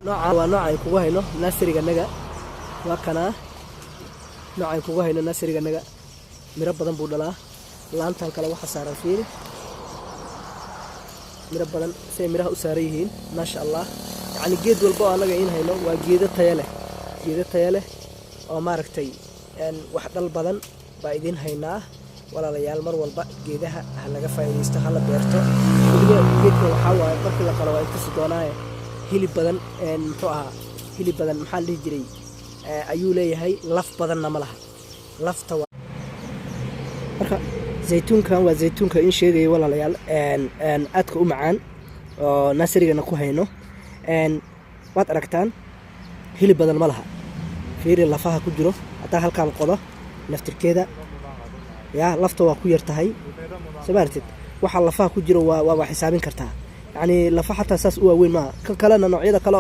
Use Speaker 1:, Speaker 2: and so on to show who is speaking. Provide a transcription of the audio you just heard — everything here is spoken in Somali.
Speaker 1: نوع kugu hayno nasriga naga waa kana noocan kugu hayno nasriga naga mira badan buu dhalaa laantan kale waxa saaran fiiri mira badan say miraha u saaran yihiin ma sha Allah yani geed walba oo anaga in hayno waa geedo tayo leh oo maaragtay wax dhal badan baa idin haynaa walaalayaal mar walba geedaha laga faa'iideysto hala beerto geedka waxa waaye markii la qalo waa inta sidoonaay hilib badan muxuu ahaa hilib badan maxaa la jiray ayuu leeyahay laf badanna ma laha lafta marka zaytuunkan waa zaytuunka in sheegay walaalayaal aadka u macaan oo nasrigana ku hayno waad aragtaan hilib badan ma laha fiiri lafaha ku jiro hataa halkaan qodo naftirkeeda yaa lafta waa ku yartahay sabartid waxa lafaha ku jiro waa xisaabin kartaa يعني لفحتها أساس هو وين ما كلنا نوعية كلا